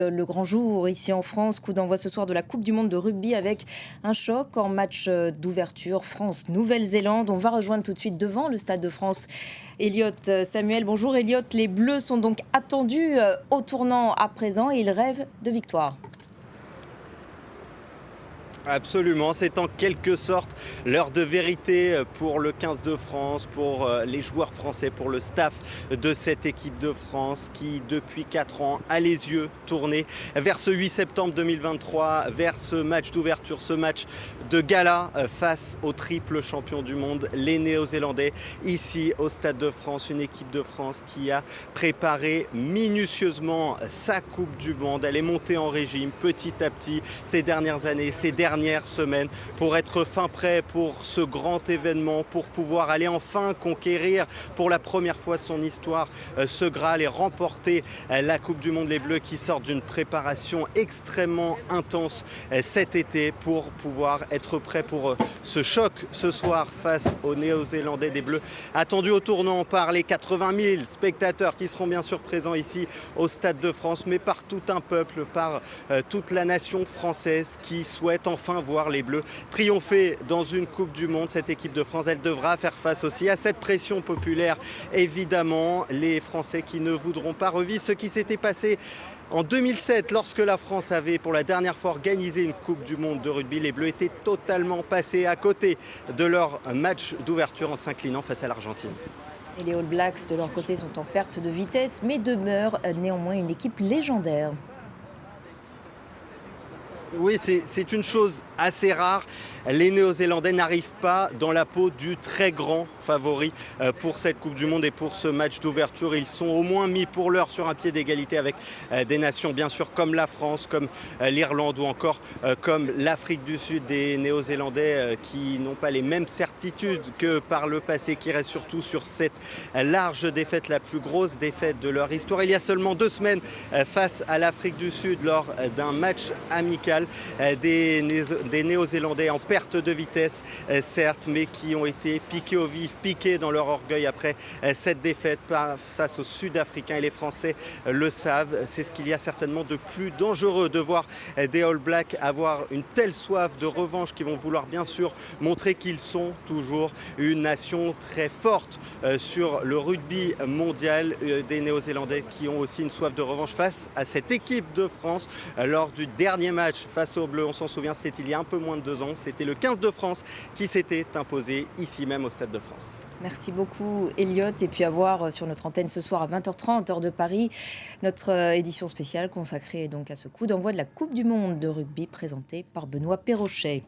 Le grand jour ici en France, coup d'envoi ce soir de la Coupe du monde de rugby avec un choc en match d'ouverture France-Nouvelle-Zélande. On va rejoindre tout de suite devant le Stade de France Elliott Samuel. Bonjour Elliott, les Bleus sont donc attendus au tournant à présent et ils rêvent de victoire. Absolument, c'est en quelque sorte l'heure de vérité pour le 15 de France, pour les joueurs français, pour le staff de cette équipe de France qui, depuis 4 ans, a les yeux tournés vers ce 8 septembre 2023, vers ce match d'ouverture, ce match de gala face aux triples champions du monde, les Néo-Zélandais, ici au Stade de France, une équipe de France qui a préparé minutieusement sa Coupe du monde. Elle est montée en régime petit à petit ces dernières années, ces dernières semaines pour être fin prêt pour ce grand événement, pour pouvoir aller enfin conquérir pour la première fois de son histoire ce Graal et remporter la Coupe du monde. Les Bleus qui sortent d'une préparation extrêmement intense cet été pour pouvoir être prêts pour ce choc ce soir face aux Néo-Zélandais. Des Bleus attendus au tournant par les 80 000 spectateurs qui seront bien sûr présents ici au Stade de France, mais par tout un peuple, par toute la nation française qui souhaite enfin voir les Bleus triompher dans une Coupe du monde. Cette équipe de France, elle devra faire face aussi à cette pression populaire. Évidemment, les Français qui ne voudront pas revivre ce qui s'était passé en 2007, lorsque la France avait pour la dernière fois organisé une Coupe du monde de rugby. Les Bleus étaient totalement passés à côté de leur match d'ouverture en s'inclinant face à l'Argentine. Et les All Blacks de leur côté sont en perte de vitesse mais demeurent néanmoins une équipe légendaire. Oui, c'est une chose assez rare. Les Néo-Zélandais n'arrivent pas dans la peau du très grand favori pour cette Coupe du monde et pour ce match d'ouverture. Ils sont au moins mis pour l'heure sur un pied d'égalité avec des nations bien sûr comme la France, comme l'Irlande ou encore comme l'Afrique du Sud. Des Néo-Zélandais qui n'ont pas les mêmes certitudes que par le passé, qui restent surtout sur cette large défaite, la plus grosse défaite de leur histoire. Il y a seulement 2 semaines face à l'Afrique du Sud lors d'un match amical. Des Néo-Zélandais en perte de vitesse, certes, mais qui ont été piqués au vif, piqués dans leur orgueil après cette défaite face aux Sud-Africains. Et les Français le savent, c'est ce qu'il y a certainement de plus dangereux de voir des All Blacks avoir une telle soif de revanche qui vont vouloir bien sûr montrer qu'ils sont toujours une nation très forte sur le rugby mondial. Des Néo-Zélandais qui ont aussi une soif de revanche face à cette équipe de France lors du dernier match face aux Bleus. On s'en souvient, c'était il y a un peu moins de 2 ans. C'était le 15 de France qui s'était imposé ici même au Stade de France. Merci beaucoup Elliott. Et puis à voir sur notre antenne ce soir à 20h30 heure de Paris, notre édition spéciale consacrée donc à ce coup d'envoi de la Coupe du monde de rugby présentée par Benoît Perrochet.